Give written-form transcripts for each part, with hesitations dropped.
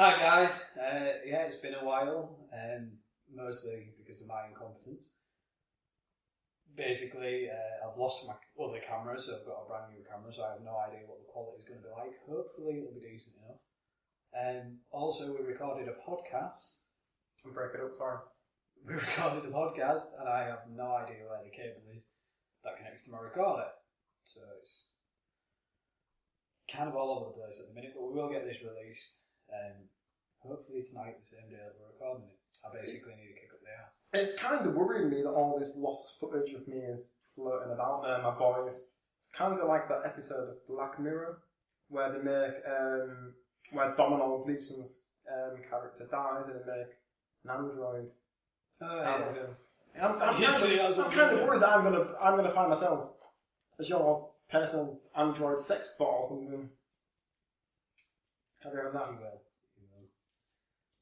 Hi guys, it's been a while, mostly because of my incompetence. Basically, I've lost my other camera, so I've got a brand new camera, so I have no idea what the quality is going to be like. Hopefully it'll be decent enough. Also, we recorded a podcast. Break it up, sorry. We recorded a podcast, and I have no idea where the cable is that connects to my recorder. So it's kind of all over the place at the minute, but we will get this released. Hopefully tonight, the same day that we're recording it. I basically need to kick up the ass. It's kind of worrying me that all this lost footage of me is floating about there, my voice. It's kind of like that episode of Black Mirror, where they make, where Domhnall Gleeson's character dies and they make an android out of him. I'm kind of worried that I'm gonna find myself as your personal android sex ball or something. Have you heard that? He will.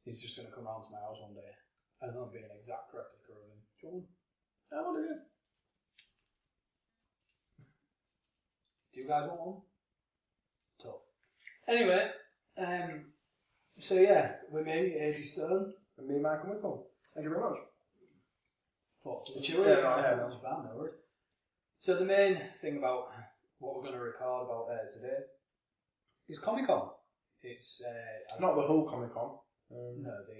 He's just going to come round to my house one day and there'll be an exact replica of him. Do you want one? I want to. Do you guys want one? Tough. Anyway, so yeah, with me, 80 Stone. And me, Michael Whittle. Thank you very much. What, for the chewy? Yeah, no worries. So the main thing about what we're going to record about today is Comic Con. It's not the whole Comic Con. No, the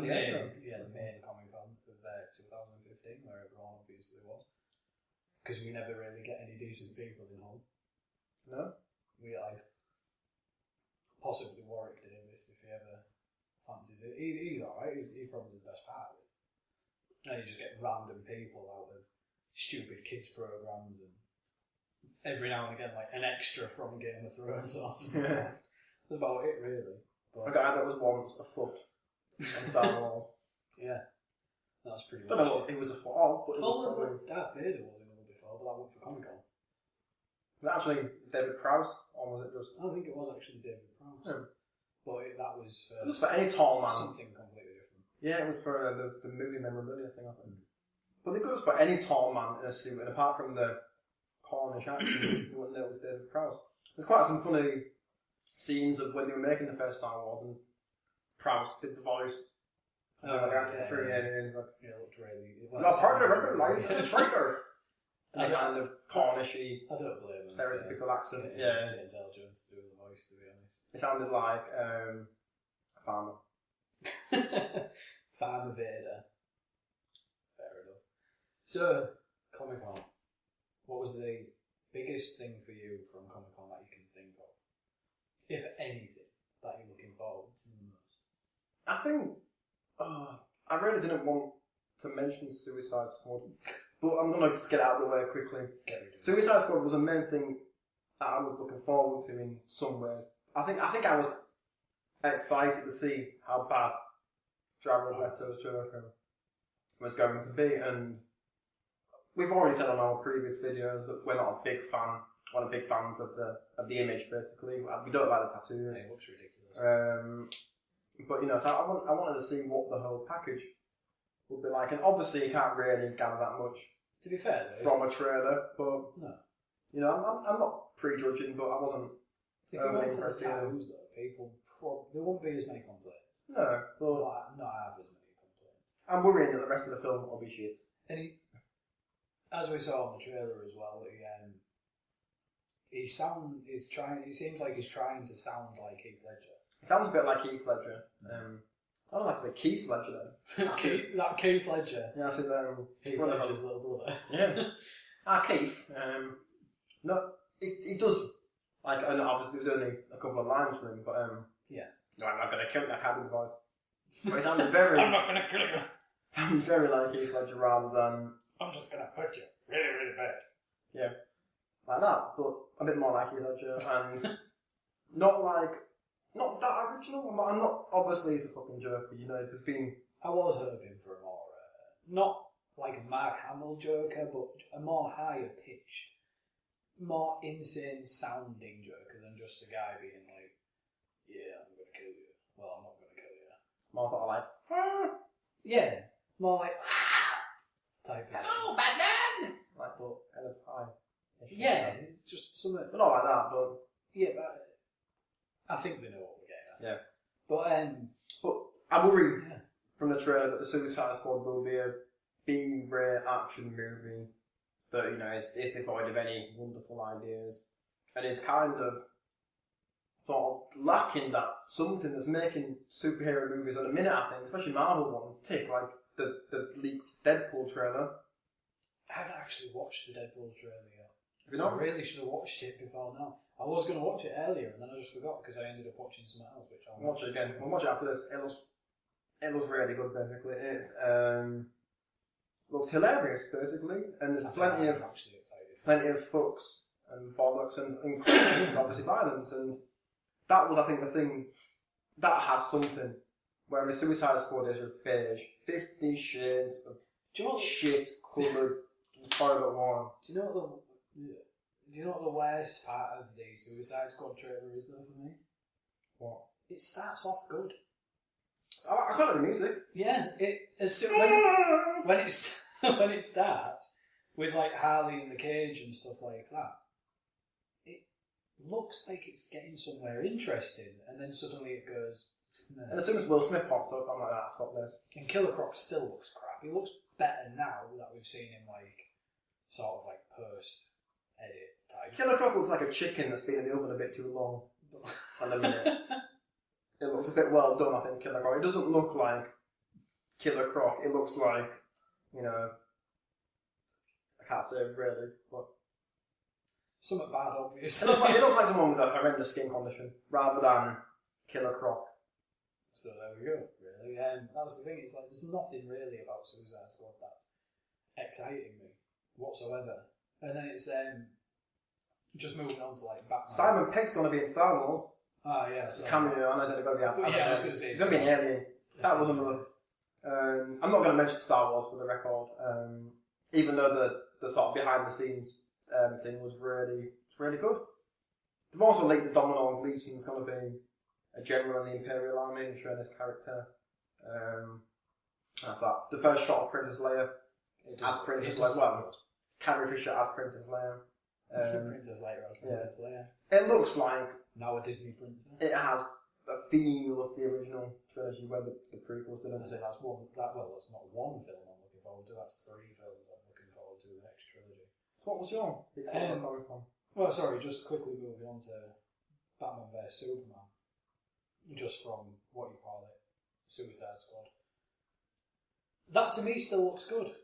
main Comic Con of 2015, where everyone obviously was, because we never really get any decent people in Hull. No, we possibly Warwick Davis if he ever fancies it. He's alright. He's probably the best part of it. And you just get random people out of stupid kids programs and every now and again like an extra from Game of Thrones or something. Yeah. That's about it really. But, a guy that was once a foot on Star Wars. Yeah. That's pretty much I don't know what he was a foot of, but Darth Vader was in Hull before, but that went for Comic Con. Was it actually David Prowse, or was it just... I think it was actually David Prowse. Yeah. But that was for... Just for any tall man. Something completely different. Yeah, it was for the movie memorabilia thing, I think. But they could have put any tall man in a suit, and apart from the Cornish accent, you wouldn't know it was David Prowse. There's quite some funny scenes of when they were making the first Star Wars, and Prowse did the voice. It looked really... That's hard to recognise a traitor! And the kind of Cornishy, I don't blame him. Stereotypical accent. Yeah. James L. Jones to do the voice, to be honest. It sounded like a farmer. Farmer Vader. Fair enough. So, Comic Con. What was the biggest thing for you from Comic Con that you can think of? If anything, that you're looking forward to the most? I think... I really didn't want to mention Suicide Squad, but I'm going to just get out of the way quickly. Suicide Squad was a main thing that I was looking forward to in some ways. I think I was excited to see how bad Jared Leto's Joker was going to be, and we've already said on our previous videos that we're not a big fans of the image. Basically, we don't like the tattoos. It looks ridiculous. But so I wanted to see what the whole package would be like, and obviously you can't really gather that much. To be fair, though, from a trailer, but no, I'm not prejudging, but I wasn't overly impressed either. People there won't be as many complaints. No, but not have as many complaints. I'm worrying that the rest of the film will be shit. And as we saw in the trailer as well, he seems like he's trying to sound like Heath Ledger. It sounds a bit like Heath Ledger. I don't like to say Keith Ledger then. That Keith Ledger. Yeah, that's his Heath Ledger's little brother. Yeah. Keith. No, he does. Like, and obviously there's only a couple of lines from him, but yeah. No, I'm not going to kill you. I can't do the voice. But it sounded very. I'm not going to kill you. Sounded very like Heath Ledger rather than. I'm just going to hurt you really, really bad. Yeah, like that, but a bit more like Heath Ledger, and not that original. I'm not. Obviously, he's a fucking Joker. There's been. I was hoping for a more, not like a Mark Hamill Joker, but a more higher pitched, more insane sounding Joker than just a guy being like, "Yeah, I'm gonna kill you." Well, I'm not gonna kill you. More sort of like. Yeah, more like type of. Hello, Batman. Like, but kind of high. Yeah, just something. But not like that, but... Yeah, but I think they know what we're getting at. Yeah. But I worry from the trailer that the Suicide Squad will be a B-rate action movie that, you know, is devoid of any wonderful ideas. And is kind of sort of lacking that something that's making superhero movies at a minute, I think, especially Marvel ones, tick, like the leaked Deadpool trailer. I haven't actually watched the Deadpool trailer yet. Have you not? I really should have watched it before now. I was going to watch it earlier and then I just forgot because I ended up watching something else, which I'll watch it again. We'll watch it after this. It looks really good, basically. It's looks hilarious, basically, and there's plenty of fucks and bollocks and obviously violence, and that was, I think, the thing that has something. Whereas Suicide Squad is just beige, 50 shades of shit coloured toilet water. Do you know what the worst part of the Suicide Squad trailer is, though, for me? What? It starts off good. I quite like the music. Yeah, when it starts with like Harley in the cage and stuff like that, it looks like it's getting somewhere interesting, and then suddenly it goes. Nah. And as soon as Will Smith pops up, I'm like, fuck this. And Killer Croc still looks crap. He looks better now that we've seen him like sort of like post edit type. Killer Croc looks like a chicken that's been in the oven a bit too long. And a minute. It looks a bit well done, I think, Killer Croc. It doesn't look like Killer Croc. It looks like, you know, I can't say really, but something bad, obviously. It looks like someone with a horrendous skin condition, rather than Killer Croc. So there we go, really. That was the thing, it's like, there's nothing really about Suicide Squad that's exciting me whatsoever. And then it's just moving on to like Batman. Simon Pegg's going to be in Star Wars. Ah, yeah. So cameo, I know it's only going to be I was going to say he's going to be an alien. That was another. I'm not going to mention Star Wars for the record, even though the sort of behind the scenes thing was really good. They've also linked the Domino Gleeson's going to be a general in the Imperial Army, showing his character. That's that. The first shot of Princess Leia as Princess Leia. Well, Carrie Fisher as Princess Leia. Princess Leia as Princess Leia. It looks like now a Disney princess. It has a feel of the original trilogy where the prequels did. I say that's not one film I'm looking forward to. That's 3 films I'm looking forward to the next trilogy. So what was your big Comic Con? Well, sorry, just quickly moving on to Batman vs Superman. Just from what you call it, Suicide Squad. That to me still looks good.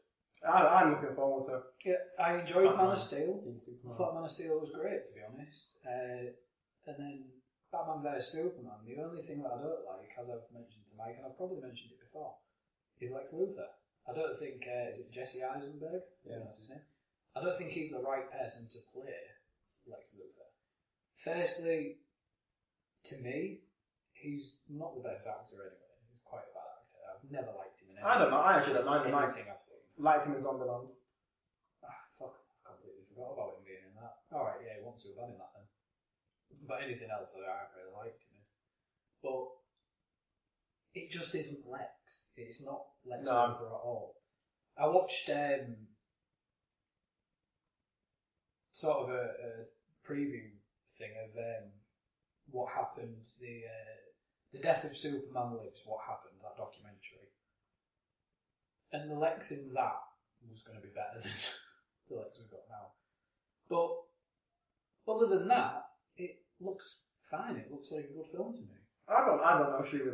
I'm looking forward to it. Yeah, I enjoyed Man of Steel. I thought Man of Steel was great, to be honest. And then Batman vs Superman, the only thing that I don't like, as I've mentioned to Mike, and I've probably mentioned it before, is Lex Luthor. I don't think, is it Jesse Eisenberg? Yeah. That's his name. I don't think he's the right person to play Lex Luthor. Firstly, to me, he's not the best actor anyway. He's quite a bad actor. I've never liked him in anything. I don't know. I actually don't mind him. Anything I've seen. Liked him in Zombieland. Fuck. I completely forgot about him being in that. Alright, yeah, he wants to have been in that then. But anything else I haven't really liked him in. But it just isn't Lex. It's not Lex Luthor at all. I watched sort of a preview thing of what happened, the Death of Superman Lives, What Happened, that documentary. And the Lex in that was going to be better than the Lex we've got now. But other than that, it looks fine. It looks like a good film to me. I don't know issue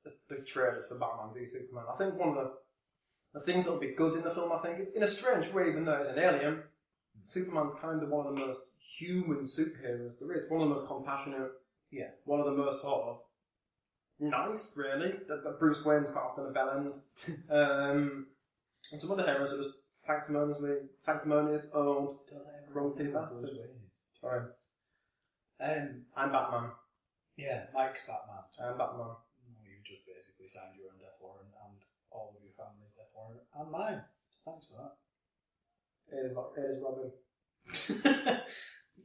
with the trailers for Batman v Superman. I think one of the things that will be good in the film, I think, in a strange way, even though it's an alien, Superman's kind of one of the most human superheroes there is. One of the most compassionate. Yeah. One of the most sort of nice, really. That Bruce Wayne's quite often a bellend. And some other heroes are just sanctimonious, old, grumpy bastards. Sorry. I'm Batman. Yeah, Mike's Batman. I'm Batman. You just basically signed your own death warrant and all of your family's death warrant and mine. So thanks for that. It is Robin.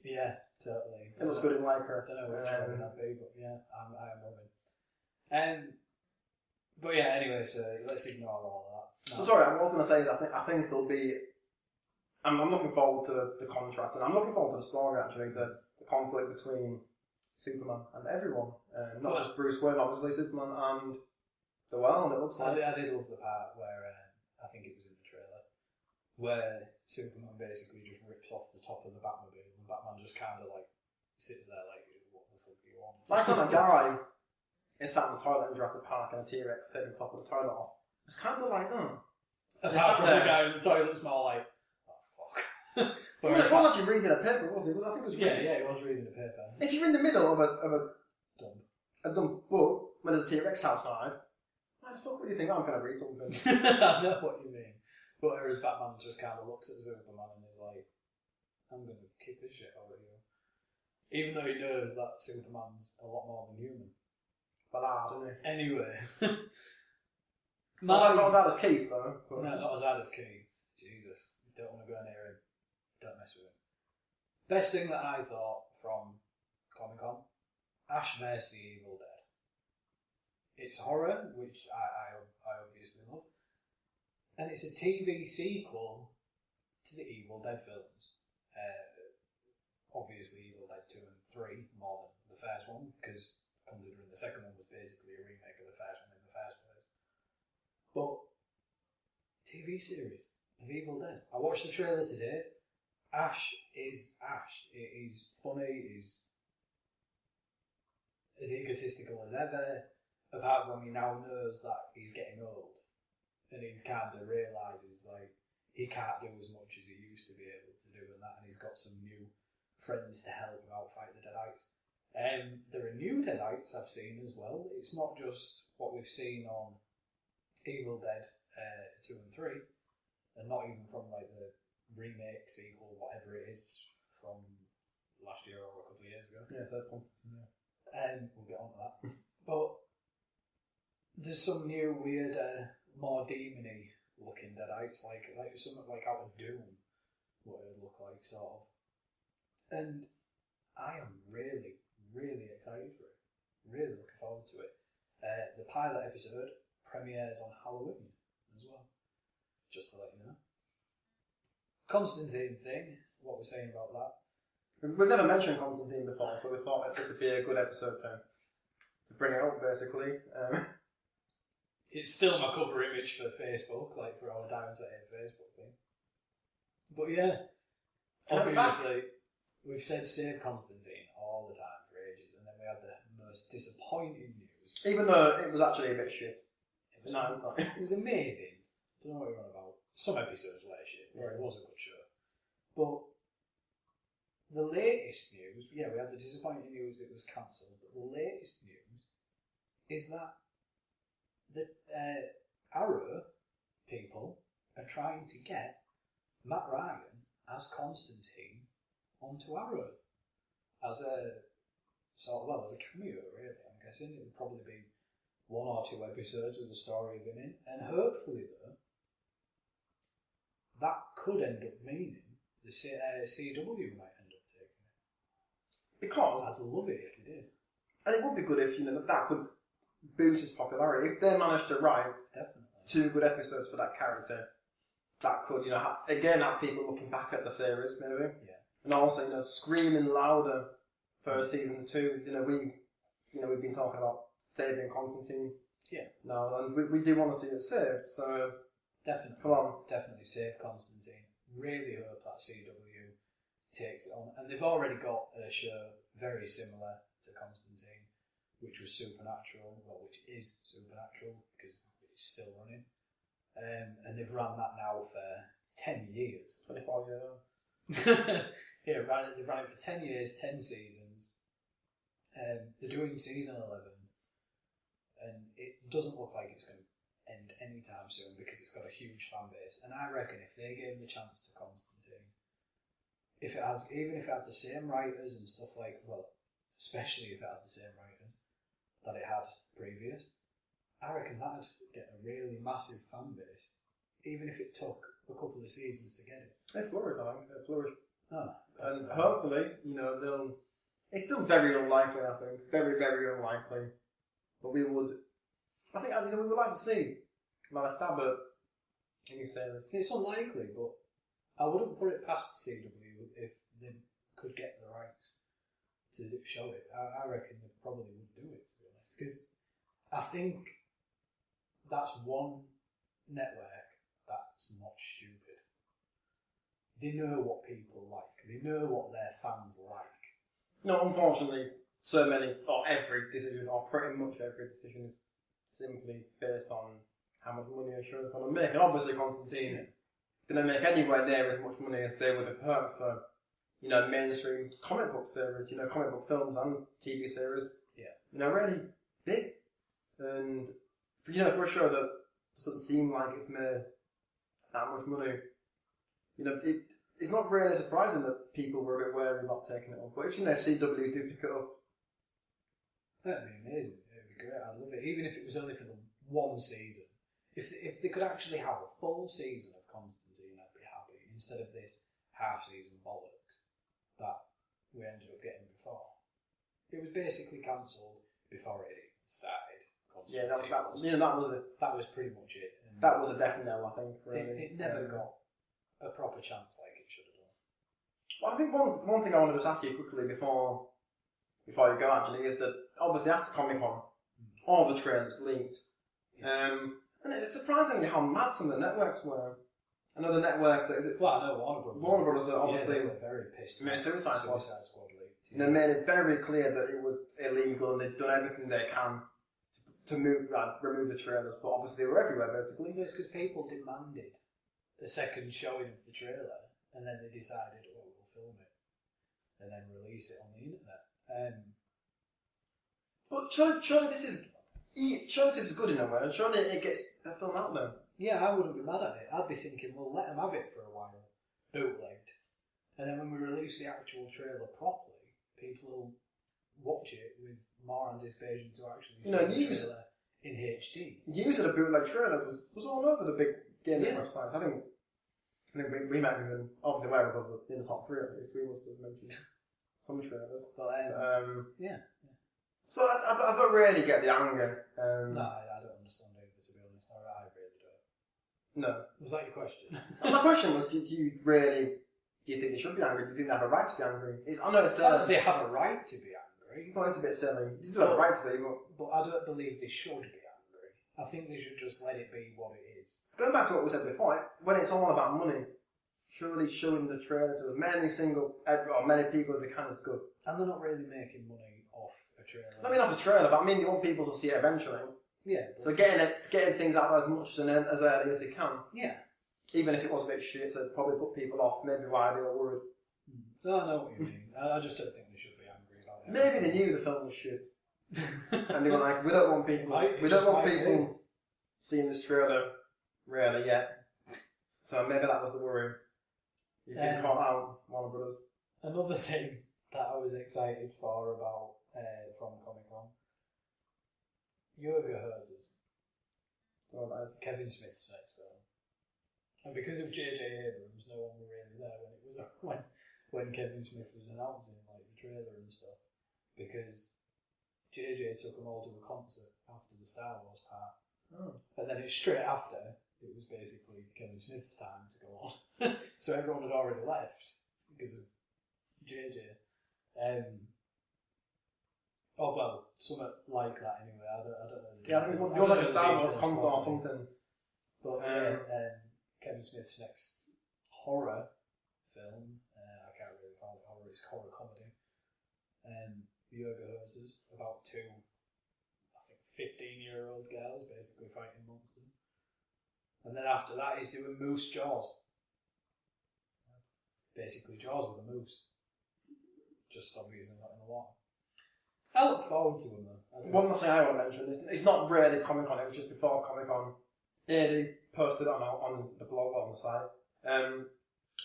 Yeah, totally. It looks good in Lycra. I don't know which Robin that'd be, but yeah, I am Robin. But yeah, anyway, so let's ignore all that. No. So sorry, I was going to say that I think there'll be. I'm looking forward to the contrast, and I'm looking forward to the story actually, the conflict between Superman and everyone. Not just Bruce Wayne, obviously, Superman and the world, it looks like. I did love the part where, I think it was in the trailer, where Superman basically just rips off the top of the Batmobile and Batman just kind of like sits there like, what the fuck do you want? Like when a guy is sat in the toilet in Jurassic Park and a T-Rex taking the top of the toilet off. It's kind of like that. Apart from the guy in the toilet's more like, oh fuck. It was actually reading a paper, wasn't it? I think it was reading. Yeah, he was reading a paper. If you're in the middle of a dump, but when there's a T-Rex outside, why the fuck would you think I'm going to read something? I know what you mean. But whereas Batman just kind of looks at Superman and is like, I'm going to kick this shit out of you. Even though he knows that Superman's a lot more than human. Ballard, isn't he? Anyway. Not as hard as Keith, though. But... No, not as hard as Keith. Jesus. You don't want to go near him. Don't mess with him. Best thing that I thought from Comic-Con, Ash vs. the Evil Dead. It's horror, which I obviously love. And it's a TV sequel to the Evil Dead films. Obviously Evil Dead 2 and 3 more than the first one, because considering the second one was basically a remake of the first one in the first place. But TV series of Evil Dead. I watched the trailer today. Ash is Ash. He's funny, he's as egotistical as ever, apart from he now knows that he's getting old. And he kind of realises like he can't do as much as he used to be able to do and that, and he's got some new friends to help him out fight the Deadites. There are new Deadites I've seen as well. It's not just what we've seen on Evil Dead 2 and 3, and not even from like the remake, sequel, whatever it is from last year or a couple of years ago. Yeah, that's one. We'll get on to that. But there's some new weird, more demon-y looking Deadites, like something like out of Doom, what it would look like, sort of. And I am really, really excited for it. Really looking forward to it. The pilot episode premieres on Halloween as well. Just to let you know. Constantine thing, what we're saying about that. We've never mentioned Constantine before, so we thought this would be a good episode to bring it up, basically. It's still my cover image for Facebook, like for our DIEnamic Facebook thing. But yeah, obviously, we've said save Constantine all the time for ages, and then we had the most disappointing news. Even though it was actually a bit shit. It was amazing. Don't know what you're on about. Some episodes were shit, but it was a good show. But the latest news, we had the disappointing news it was cancelled, but the latest news is that the Arrow people are trying to get Matt Ryan as Constantine onto Arrow as a as a cameo, really. I'm guessing it would probably be 1 or 2 episodes with a story of him in, and hopefully though that could end up meaning the CW might end up taking it. Because I'd love it if they did. And it would be good if that could boost his popularity. If they managed to write 2 good episodes for that character, that could have people looking back at the series maybe. Yeah. And also screaming louder for season 2. We've been talking about saving Constantine. Yeah. No, and we do want to see it saved. So definitely, come on, definitely save Constantine. Really hope that CW takes it on, and they've already got a show very similar to Constantine, which was Supernatural, which is Supernatural because it's still running, and they've run that now for 10 years. 24 years. They've run it for 10 years, 10 seasons. They're doing season 11, and it doesn't look like it's going to end anytime soon because it's got a huge fan base. And I reckon if they gave the chance to Constantine, even if it had the same writers and stuff especially if it had the same writers that it had previous, I reckon that'd get a really massive fan base, even if it took a couple of seasons to get it. They flourish, I think. They flourish. Oh, and hopefully, they'll... It's still very unlikely, I think. Very, very unlikely. But we would... I think, we would like to see a stab at a new series. It's unlikely, but I wouldn't put it past CW if they could get the rights to show it. I reckon they probably would do it, to be honest. Because I think that's one network that's not stupid. They know what people like. They know what their fans like. No, unfortunately, so many, or every decision, or pretty much every decision is simply based on how much money a show is going to make. And obviously Constantine going to make anywhere near as much money as they would have heard for, you know, mainstream comic book series, you know, comic book films and TV series. Yeah. You know, really big. And, for, you know, for a show that doesn't seem like it's made that much money, you know, it's not really surprising that people were a bit wary about taking it up. But if, you know, if CW do pick it up, that'd be amazing. It'd be great. I'd love it. Even if it was only for the one season. If they could actually have a full season of Constantine, I'd be happy. Instead of this half-season bollocks that we ended up getting before. It was basically cancelled before it even started. Yeah, that was pretty much it. And that was a definite L, I think. Really. It never got a proper chance like it should have done. Well, I think one thing I want to just ask you quickly before you go actually is that obviously after Comic Con, all the trailers leaked. And it's surprisingly how mad some of the networks were. Another network that is it. Well, I know Warner Brothers. Warner Brothers obviously they were very pissed. Made Suicide Squad leaked. And they made it very clear that it was illegal and they'd done everything they can to remove the trailers, but obviously they were everywhere basically. It's because people demanded a second showing of the trailer, and then they decided, oh, we'll film it and then release it on the internet. But surely this is good in a way. Surely it gets the film out there. Yeah, I wouldn't be mad at it. I'd be thinking, well, let them have it for a while, bootlegged, and then when we release the actual trailer properly, people will watch it with more anticipation to actually see the trailer in HD. Use of the bootleg trailer was all over the big gaming websites. I think we might have been obviously way above in the top 3 at least. We must have mentioned some trailers. But yeah. So I don't really get the anger. No, I don't understand either, to be honest. I really don't. No. Was that your question? My question was, do you think they should be angry? Do you think they have a right to be angry? I know it's they have a right to be angry. Well, it's a bit silly. They do have a right to be, but I don't believe they should be angry. I think they should just let it be what it is. Going back to what we said before, when it's all about money, surely showing the trailer to as many people as they can is good. And they're not really making money off a trailer. I mean, off the trailer, but I mean, you want people to see it eventually. Yeah. So getting things out as much as early as they can. Yeah. Even if it was a bit shit, so it'd probably put people off. Maybe why they were worried. No, I know what you mean. I just don't think they should be angry about it. Maybe they knew the film was shit, and they were like, "We don't want people seeing this trailer really yet." So maybe that was the worry. You've been caught out, Warner Brothers. Another thing that I was excited for about from Comic Con. Yoga Hoses. Oh, that is. Kevin Smith's next film. And because of J.J. Abrams, no one were really there when Kevin Smith was announcing like the trailer and stuff. Because J.J. took them all to a concert after the Star Wars part. Oh. And then it's straight after, it was basically Kevin Smith's time to go on. So everyone had already left because of J.J. Something like that anyway. I don't know. Yeah, I think it was like a Star Wars concert or something. But Kevin Smith's next horror film, I can't really call it horror, it's horror comedy. Yoga Hoses, about 2, I think 15-year-old girls basically fighting monsters. And then after that he's doing Moose Jaws. Basically Jaws with a moose. Just obviously not in the water. I look forward to them though. One last thing I want to mention, it's not really Comic Con, it was just before Comic Con. Yeah, they posted it on the blog on the site.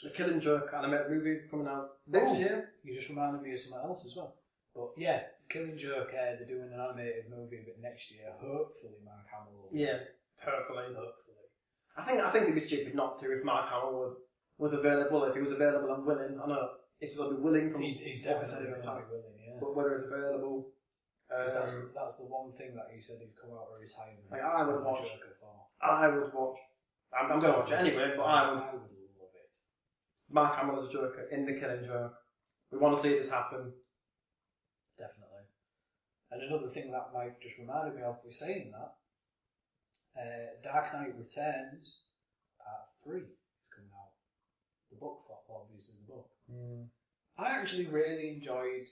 The Killing Joke animated movie coming out this year. You just reminded me of something else as well. But yeah, Killing Joke, they're doing an animated movie of it next year. Hopefully Mark Hamill will. Yeah, hopefully. I think it'd be stupid not to if Mark Hamill was available. If he was available and willing, I know it's going to be willing from. He's definitely going to be willing, yeah. But whether it's available, that's the one thing that he said he'd come out of retirement. Like I would watch. I would watch. I'm going to watch it anyway, but I would love it. Mark Hamill as a Joker in The Killing Joke. We want to see this happen. And another thing that Mike just reminded me of, was saying that Dark Knight Returns Part 3 is coming out. The book, obviously the book. I actually really enjoyed.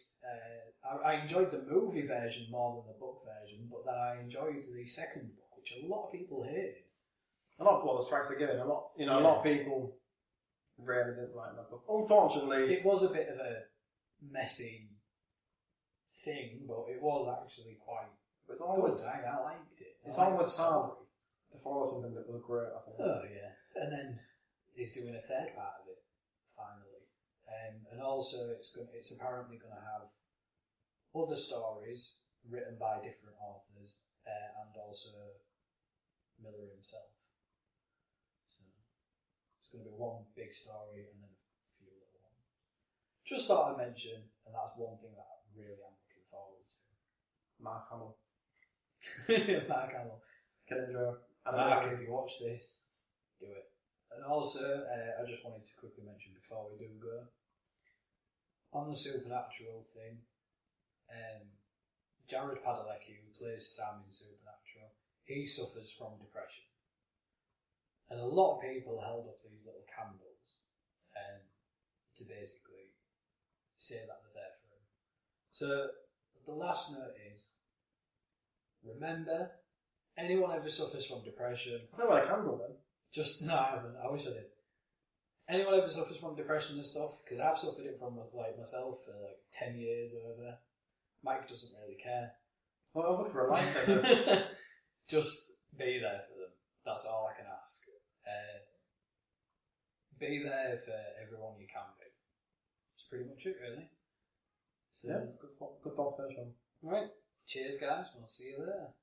I enjoyed the movie version more than the book version, but then I enjoyed the second book, which a lot of people hate. A lot of the strikes are given. A lot of people really didn't like that book. Unfortunately, it was a bit of a messy thing, but it was actually quite it's always good. I liked it. It's always hard to follow something that was great, I think. Oh yeah, and then he's doing a third part of it finally. And also, it's apparently going to have other stories written by different authors, and also Miller himself. So it's going to be one big story and then a few little ones. Just thought I'd mention, and that's one thing that I really am looking forward to. Mark Hamill. Mark Hamill. Can enjoy. Mark, if you watch this, do it. And also, I just wanted to quickly mention before we do go, on the supernatural thing, Jared Padalecki, who plays Sam in Supernatural, he suffers from depression. And a lot of people held up these little candles to basically say that they're there for him. So the last note is, remember, anyone ever suffers from depression... I don't want a candle then. No, I haven't. I wish I did. Anyone ever suffers from depression and stuff? Because I've suffered it from myself for 10 years over. Mike doesn't really care. Well, I was looking for a lightsaber. Just be there for them. That's all I can ask. Be there for everyone you can be. That's pretty much it, really. So, yeah, good thought finish on. Right. Cheers, guys. We'll see you later.